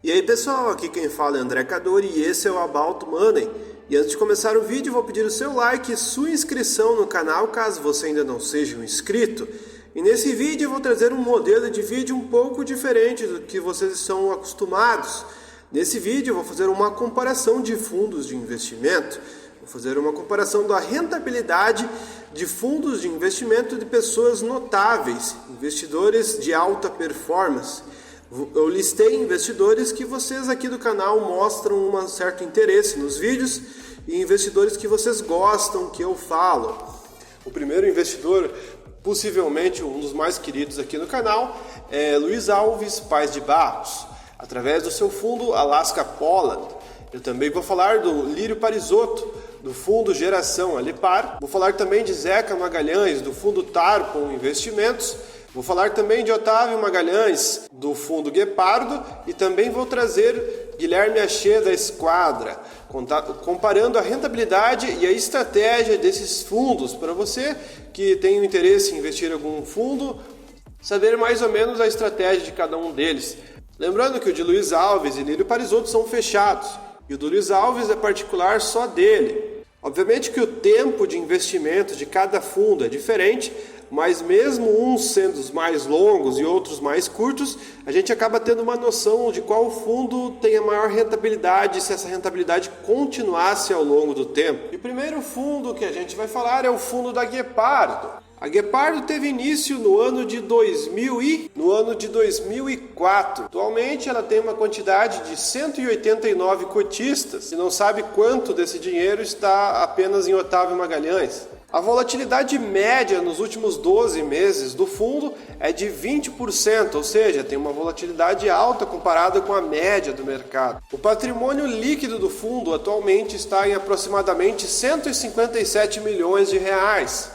E aí pessoal, aqui quem fala é André Cadori e esse é o About Money. E antes de começar o vídeo, vou pedir o seu like e sua inscrição no canal, caso você ainda não seja um inscrito. E nesse vídeo eu vou trazer um modelo de vídeo um pouco diferente do que vocês estão acostumados. Nesse vídeo eu vou fazer uma comparação de fundos de investimento. Vou fazer uma comparação da rentabilidade de fundos de investimento de pessoas notáveis, investidores de alta performance. Eu listei investidores que vocês aqui do canal mostram um certo interesse nos vídeos e investidores que vocês gostam que eu falo. O primeiro investidor, possivelmente um dos mais queridos aqui no canal, é Luiz Alves Pais de Barros, através do seu fundo Alaska Poland. Eu também vou falar do Lírio Parisotto, do fundo Geração Alipar. Vou falar também de Zeca Magalhães, do fundo Tarpon Investimentos. Vou falar também de Otávio Magalhães, do fundo Guepardo, e também vou trazer Guilherme Achê da Esquadra, comparando a rentabilidade e a estratégia desses fundos, para você que tem o interesse em investir em algum fundo, saber mais ou menos a estratégia de cada um deles. Lembrando que o de Luiz Alves e Lírio Parisotto são fechados, e o do Luiz Alves é particular só dele. Obviamente que o tempo de investimento de cada fundo é diferente, mas mesmo uns sendo os mais longos e outros mais curtos, a gente acaba tendo uma noção de qual fundo tem a maior rentabilidade, se essa rentabilidade continuasse ao longo do tempo. E o primeiro fundo que a gente vai falar é o fundo da Guepardo. A Guepardo teve início no ano de 2004. Atualmente ela tem uma quantidade de 189 cotistas e não sabe quanto desse dinheiro está apenas em Otávio Magalhães. A volatilidade média nos últimos 12 meses do fundo é de 20%, ou seja, tem uma volatilidade alta comparada com a média do mercado. O patrimônio líquido do fundo atualmente está em aproximadamente 157 milhões de reais.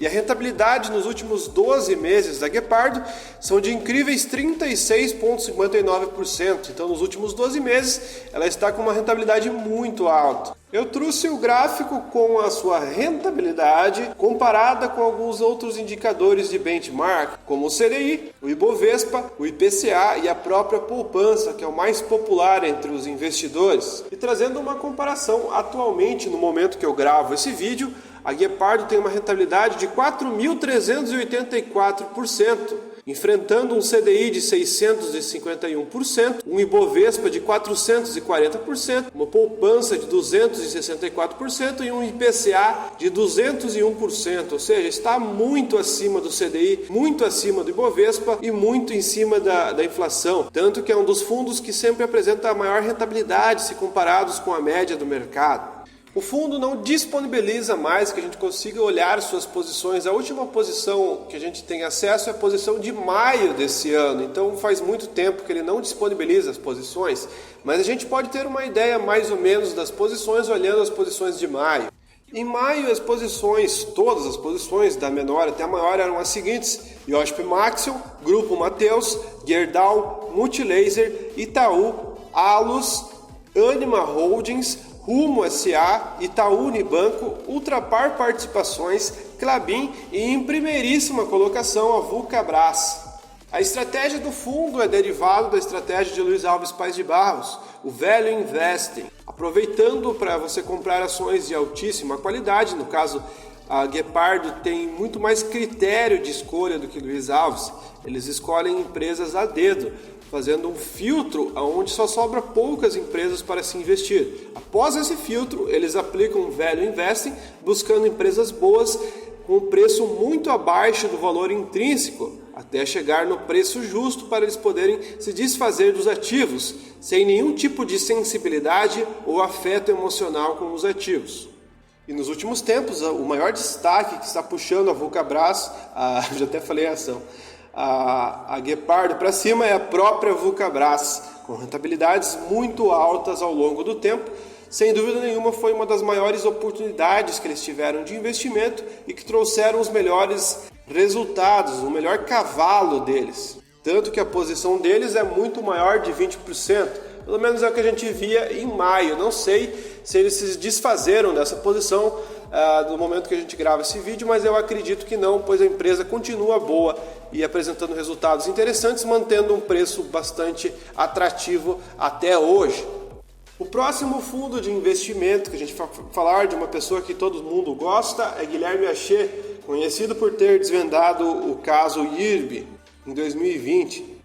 E a rentabilidade nos últimos 12 meses da Guepardo são de incríveis 36,59%. Então, nos últimos 12 meses, ela está com uma rentabilidade muito alta. Eu trouxe o gráfico com a sua rentabilidade comparada com alguns outros indicadores de benchmark, como o CDI, o Ibovespa, o IPCA e a própria poupança, que é o mais popular entre os investidores. E trazendo uma comparação, atualmente, no momento que eu gravo esse vídeo, a Guepardo tem uma rentabilidade de 4.384%, enfrentando um CDI de 651%, um Ibovespa de 440%, uma poupança de 264% e um IPCA de 201%, ou seja, está muito acima do CDI, muito acima do Ibovespa e muito em cima da inflação, tanto que é um dos fundos que sempre apresenta a maior rentabilidade se comparados com a média do mercado. O fundo não disponibiliza mais que a gente consiga olhar suas posições. A última posição que a gente tem acesso é a posição de maio desse ano, então faz muito tempo que ele não disponibiliza as posições, mas a gente pode ter uma ideia mais ou menos das posições olhando as posições de maio. Em maio, as posições, todas as posições, da menor até a maior, eram as seguintes: Iochpe Maxion, Grupo Mateus, Gerdau, Multilaser, Itaú, Alus, Anima Holdings, Rumo S.A., Itaú Unibanco, Ultrapar Participações, Klabin e em primeiríssima colocação a Vulcabras. A estratégia do fundo é derivada da estratégia de Luiz Alves Pais de Barros, o Value Investing, aproveitando para você comprar ações de altíssima qualidade. No caso, a Guepardo tem muito mais critério de escolha do que Luiz Alves. Eles escolhem empresas a dedo, fazendo um filtro onde só sobra poucas empresas para se investir. Após esse filtro, eles aplicam Value Investing, buscando empresas boas com um preço muito abaixo do valor intrínseco, até chegar no preço justo para eles poderem se desfazer dos ativos, sem nenhum tipo de sensibilidade ou afeto emocional com os ativos. E nos últimos tempos, o maior destaque que está puxando a Vulcabras, já até falei a ação, a Guepardo para cima é a própria Vulcabras, com rentabilidades muito altas ao longo do tempo. Sem dúvida nenhuma, foi uma das maiores oportunidades que eles tiveram de investimento e que trouxeram os melhores resultados, o melhor cavalo deles. Tanto que a posição deles é muito maior de 20%, pelo menos é o que a gente via em maio. Não sei se eles se desfazeram dessa posição no momento que a gente grava esse vídeo, mas eu acredito que não, pois a empresa continua boa e apresentando resultados interessantes, mantendo um preço bastante atrativo até hoje. O próximo fundo de investimento que a gente vai falar de uma pessoa que todo mundo gosta é Guilherme Achê, conhecido por ter desvendado o caso IRB em 2020.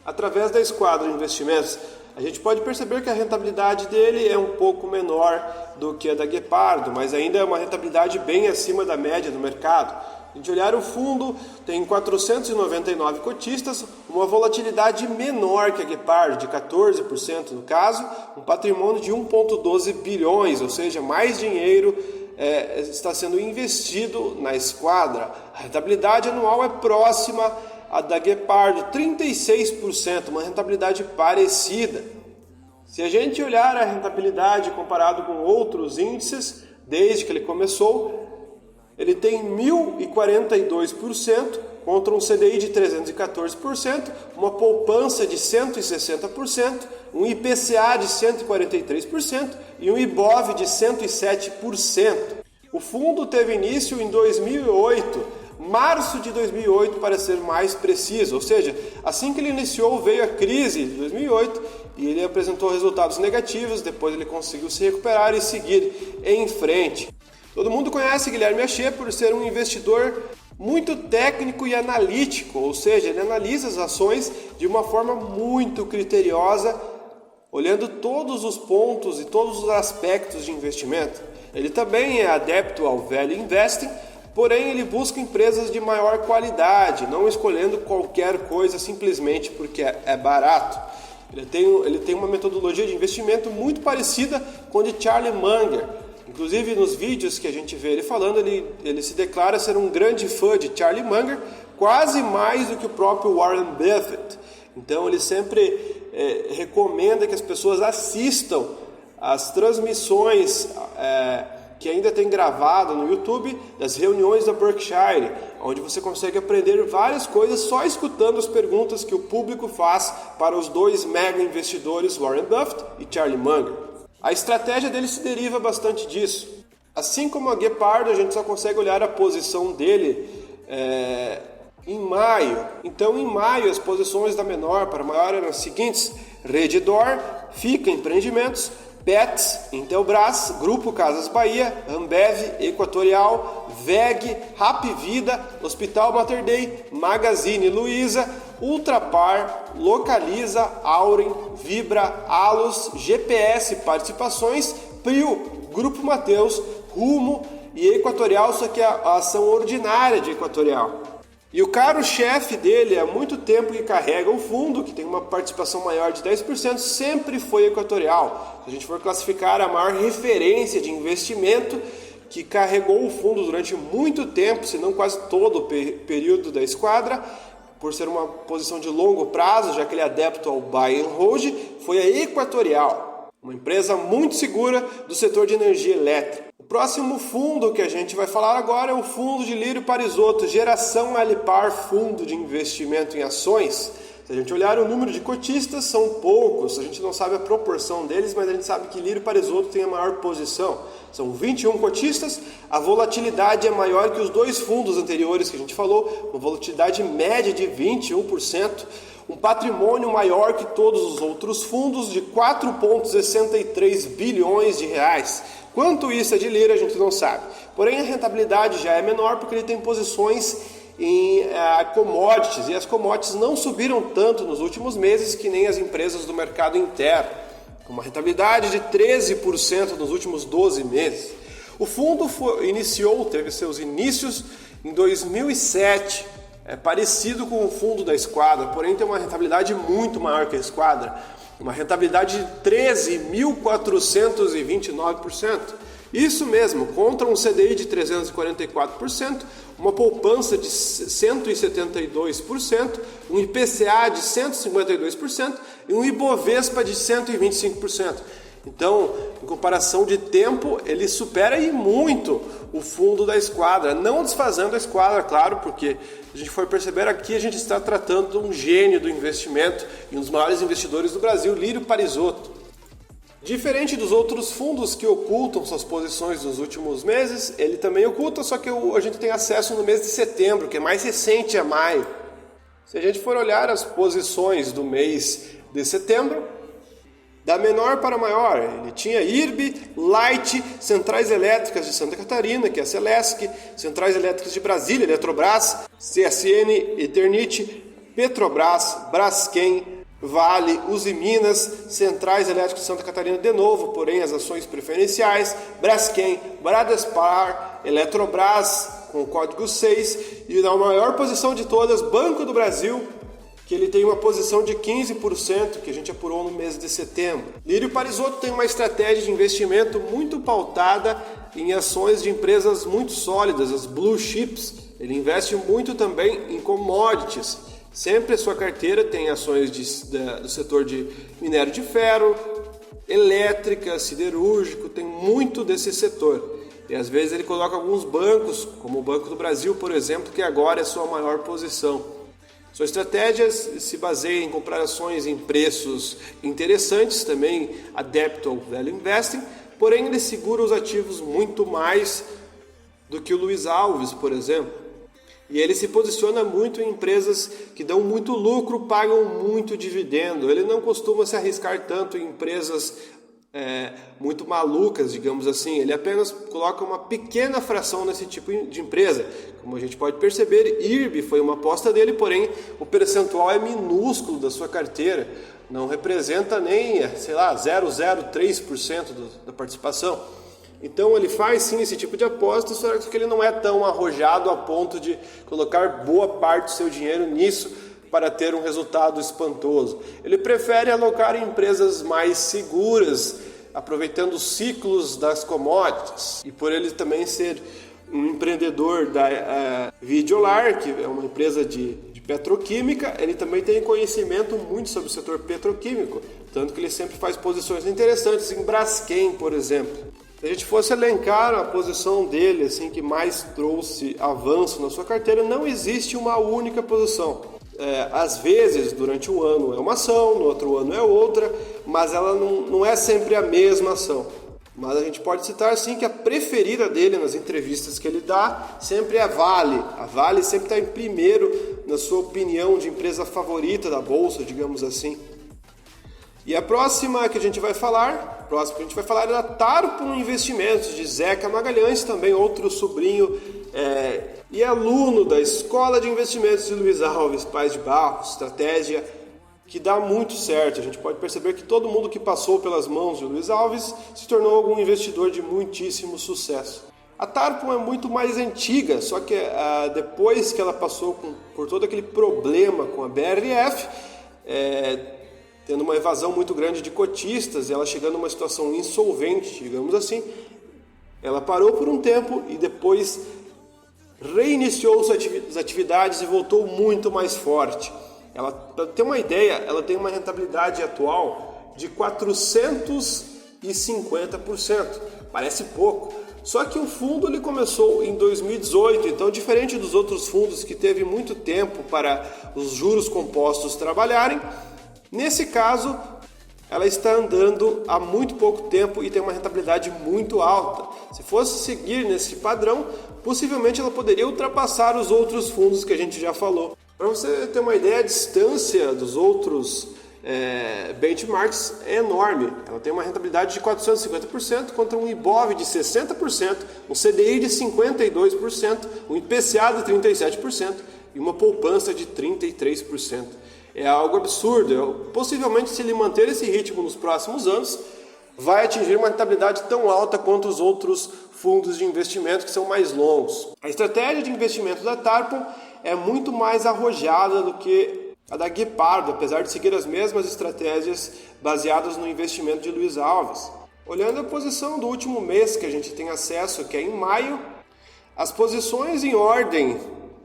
Através da Esquadra Investimentos, a gente pode perceber que a rentabilidade dele é um pouco menor do que a da Guepardo, mas ainda é uma rentabilidade bem acima da média do mercado. A gente olhar o fundo, tem 499 cotistas, uma volatilidade menor que a Guepardo, de 14% no caso, um patrimônio de 1,12 bilhões, ou seja, mais dinheiro está sendo investido na Esquadra. A rentabilidade anual é próxima à da Guepardo, 36%, uma rentabilidade parecida. Se a gente olhar a rentabilidade comparado com outros índices, desde que ele começou, ele tem 1.042% contra um CDI de 314%, uma poupança de 160%, um IPCA de 143% e um IBOV de 107%. O fundo teve início em 2008, março de 2008 para ser mais preciso, ou seja, assim que ele iniciou veio a crise de 2008 e ele apresentou resultados negativos, depois ele conseguiu se recuperar e seguir em frente. Todo mundo conhece Guilherme Achê por ser um investidor muito técnico e analítico, ou seja, ele analisa as ações de uma forma muito criteriosa, olhando todos os pontos e todos os aspectos de investimento. Ele também é adepto ao value investing, porém ele busca empresas de maior qualidade, não escolhendo qualquer coisa simplesmente porque é barato. Ele tem uma metodologia de investimento muito parecida com a de Charlie Munger. Inclusive nos vídeos que a gente vê ele falando, ele se declara ser um grande fã de Charlie Munger, quase mais do que o próprio Warren Buffett. Então ele sempre recomenda que as pessoas assistam às transmissões que ainda tem gravado no YouTube das reuniões da Berkshire, onde você consegue aprender várias coisas só escutando as perguntas que o público faz para os dois mega investidores Warren Buffett e Charlie Munger. A estratégia dele se deriva bastante disso. Assim como a Guepardo, a gente só consegue olhar a posição dele em maio. Então, em maio, as posições da menor para maior eram as seguintes: Redditor, Fica Empreendimentos, Pets, Intelbras, Grupo Casas Bahia, Ambev, Equatorial, VEG, Happy Vida, Hospital Mater Dei, Magazine Luiza, Ultrapar, Localiza, Auren, Vibra, Alus, GPS Participações, Prio, Grupo Mateus, Rumo e Equatorial, só que a ação ordinária de Equatorial. E o caro-chefe dele, há muito tempo que carrega o fundo, que tem uma participação maior de 10%, sempre foi Equatorial. Se a gente for classificar a maior referência de investimento que carregou o fundo durante muito tempo, se não quase todo o período da Esquadra, por ser uma posição de longo prazo, já que ele é adepto ao buy and hold, foi a Equatorial, uma empresa muito segura do setor de energia elétrica. O próximo fundo que a gente vai falar agora é o fundo de Lírio Parisotto, Geração Alipar, fundo de investimento em ações. Se a gente olhar o número de cotistas, são poucos, a gente não sabe a proporção deles, mas a gente sabe que Lírio Parisotto tem a maior posição. São 21 cotistas, a volatilidade é maior que os dois fundos anteriores que a gente falou, uma volatilidade média de 21%, um patrimônio maior que todos os outros fundos de 4,63 bilhões de reais. Quanto isso é de Lírio, a gente não sabe. Porém, a rentabilidade já é menor porque ele tem posições em commodities, e as commodities não subiram tanto nos últimos meses que nem as empresas do mercado interno, com uma rentabilidade de 13% nos últimos 12 meses. O fundo teve seus inícios em 2007, é parecido com o fundo da Esquadra, porém tem uma rentabilidade muito maior que a Esquadra, uma rentabilidade de 13.429%. Isso mesmo, contra um CDI de 344%, uma poupança de 172%, um IPCA de 152% e um Ibovespa de 125%. Então, em comparação de tempo, ele supera e muito o fundo da Esquadra, não desfazendo a Esquadra, claro, porque a gente for perceber aqui, a gente está tratando de um gênio do investimento e um dos maiores investidores do Brasil, Lírio Parisotto. Diferente dos outros fundos que ocultam suas posições nos últimos meses, ele também oculta, só que a gente tem acesso no mês de setembro, que é mais recente a maio. Se a gente for olhar as posições do mês de setembro, da menor para maior, ele tinha IRB, Light, Centrais Elétricas de Santa Catarina, que é a Celesc, Centrais Elétricas de Brasília, Eletrobras, CSN, Eternit, Petrobras, Braskem, Vale, Uzi Minas, Centrais Elétricas de Santa Catarina de novo, porém as ações preferenciais, Braskem, Bradespar, Eletrobras, com o código 6, e na maior posição de todas, Banco do Brasil, que ele tem uma posição de 15%, que a gente apurou no mês de setembro. Lírio Parisotto tem uma estratégia de investimento muito pautada em ações de empresas muito sólidas, as blue chips. Ele investe muito também em commodities. Sempre a sua carteira tem ações do setor de minério de ferro, elétrica, siderúrgico, tem muito desse setor. E às vezes ele coloca alguns bancos, como o Banco do Brasil, por exemplo, que agora é sua maior posição. Sua estratégia se baseia em comprar ações em preços interessantes, também adepto ao value investing, porém ele segura os ativos muito mais do que o Luiz Alves, por exemplo. E ele se posiciona muito em empresas que dão muito lucro, pagam muito dividendo. Ele não costuma se arriscar tanto em empresas muito malucas, digamos assim. Ele apenas coloca uma pequena fração nesse tipo de empresa. Como a gente pode perceber, IRB foi uma aposta dele, porém o percentual é minúsculo da sua carteira. Não representa nem, 0,03% da participação. Então ele faz sim esse tipo de aposta, só que ele não é tão arrojado a ponto de colocar boa parte do seu dinheiro nisso para ter um resultado espantoso. Ele prefere alocar em empresas mais seguras, aproveitando os ciclos das commodities. E por ele também ser um empreendedor da Videolar, que é uma empresa de petroquímica, ele também tem conhecimento muito sobre o setor petroquímico, tanto que ele sempre faz posições interessantes em Braskem, por exemplo. Se a gente fosse elencar a posição dele, assim, que mais trouxe avanço na sua carteira, não existe uma única posição. Às vezes, durante um ano é uma ação, no outro ano é outra, mas ela não é sempre a mesma ação. Mas a gente pode citar, sim, que a preferida dele nas entrevistas que ele dá sempre é a Vale. A Vale sempre está em primeiro, na sua opinião, de empresa favorita da Bolsa, digamos assim. E a próxima que a gente vai falar é da Tarpon Investimentos, de Zeca Magalhães, também outro sobrinho e aluno da Escola de Investimentos de Luiz Alves Pais de Barros, estratégia que dá muito certo. A gente pode perceber que todo mundo que passou pelas mãos de Luiz Alves se tornou algum investidor de muitíssimo sucesso. A Tarpon é muito mais antiga, só que depois que ela passou por todo aquele problema com a BRF, tendo uma evasão muito grande de cotistas e ela chegando a uma situação insolvente, digamos assim, ela parou por um tempo e depois reiniciou as atividades e voltou muito mais forte. Ela, para ter uma ideia, ela tem uma rentabilidade atual de 450%. Parece pouco. Só que o fundo ele começou em 2018, então diferente dos outros fundos que teve muito tempo para os juros compostos trabalharem, nesse caso ela está andando há muito pouco tempo e tem uma rentabilidade muito alta. Se fosse seguir nesse padrão, possivelmente ela poderia ultrapassar os outros fundos que a gente já falou. Para você ter uma ideia, a distância dos outros benchmarks é enorme. Ela tem uma rentabilidade de 450% contra um IBOV de 60%, um CDI de 52%, um IPCA de 37% e uma poupança de 33%. É algo absurdo. Possivelmente, se ele manter esse ritmo nos próximos anos, vai atingir uma rentabilidade tão alta quanto os outros fundos de investimento que são mais longos. A estratégia de investimento da Tarpon é muito mais arrojada do que a da Guepardo, apesar de seguir as mesmas estratégias baseadas no investimento de Luiz Alves. Olhando a posição do último mês que a gente tem acesso, que é em maio, as posições em ordem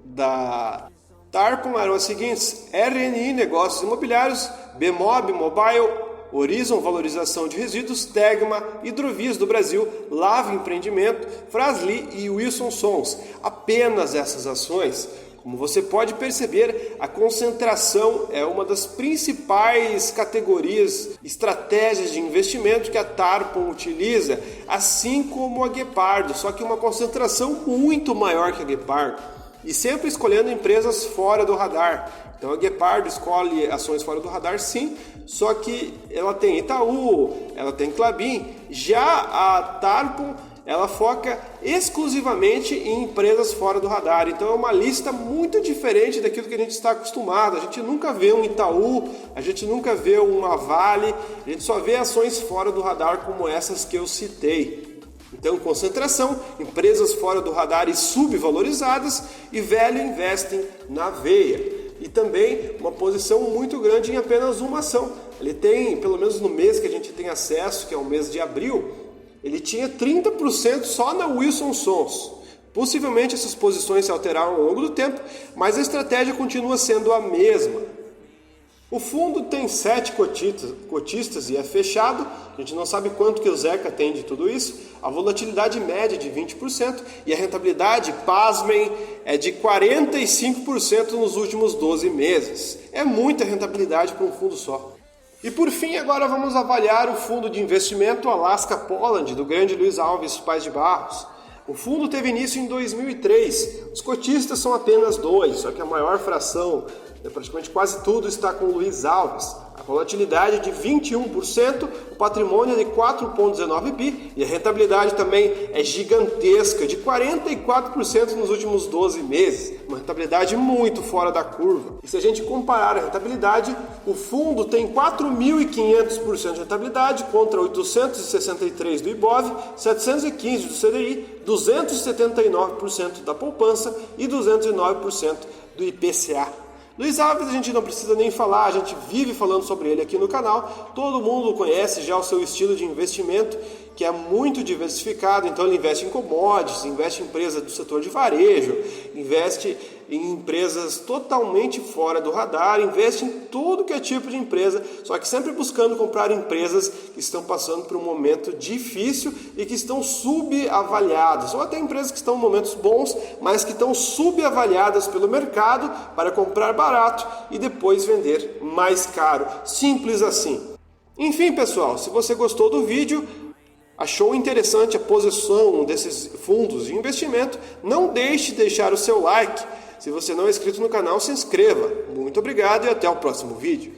da Tarpon eram as seguintes: RNI Negócios Imobiliários, Bemob Mobile, Horizon Valorização de Resíduos, Tegma, Hidrovias do Brasil, Lava Empreendimento, Frasli e Wilson Sons. Apenas essas ações, Como você pode perceber, a concentração é uma das principais categorias, estratégias de investimento que a Tarpon utiliza, assim como a Guepardo, só que uma concentração muito maior que a Guepardo, e sempre escolhendo empresas fora do radar. Então a Guepardo escolhe ações fora do radar, sim, só que ela tem Itaú, ela tem Klabin. Já a Tarpon, ela foca exclusivamente em empresas fora do radar. Então é uma lista muito diferente daquilo que a gente está acostumado. A gente nunca vê um Itaú, a gente nunca vê uma Vale, a gente só vê ações fora do radar como essas que eu citei. Então, concentração, empresas fora do radar e subvalorizadas, e velho investem na veia. E também uma posição muito grande em apenas uma ação. Ele tem, pelo menos no mês que a gente tem acesso, que é o mês de abril, ele tinha 30% só na Wilson Sons. Possivelmente essas posições se alteraram ao longo do tempo, mas a estratégia continua sendo a mesma. O fundo tem 7 cotistas e é fechado. A gente não sabe quanto que o Zeca tem de tudo isso. A volatilidade média é de 20% e a rentabilidade, pasmem, é de 45% nos últimos 12 meses. É muita rentabilidade para um fundo só. E por fim, agora vamos avaliar o fundo de investimento Alaska Poland, do grande Luiz Alves Paz de Barros. O fundo teve início em 2003. Os cotistas são apenas 2, só que a maior fração, praticamente quase tudo, está com o Luiz Alves. A volatilidade é de 21%, o patrimônio é de 4,19 bi e a rentabilidade também é gigantesca, de 44% nos últimos 12 meses. Uma rentabilidade muito fora da curva. E se a gente comparar a rentabilidade, o fundo tem 4.500% de rentabilidade contra 863% do Ibov, 715% do CDI, 279% da poupança e 209% do IPCA. Luiz Alves a gente não precisa nem falar, a gente vive falando sobre ele aqui no canal, todo mundo conhece já o seu estilo de investimento, que é muito diversificado. Então ele investe em commodities, investe em empresas do setor de varejo, investe em empresas totalmente fora do radar, investe em tudo que é tipo de empresa, só que sempre buscando comprar empresas que estão passando por um momento difícil e que estão subavaliadas, ou até empresas que estão em momentos bons, mas que estão subavaliadas pelo mercado para comprar barato e depois vender mais caro. Simples assim. Enfim, pessoal, se você gostou do vídeo, achou interessante a posição desses fundos de investimento, não deixe de deixar o seu like. Se você não é inscrito no canal, se inscreva. Muito obrigado e até o próximo vídeo.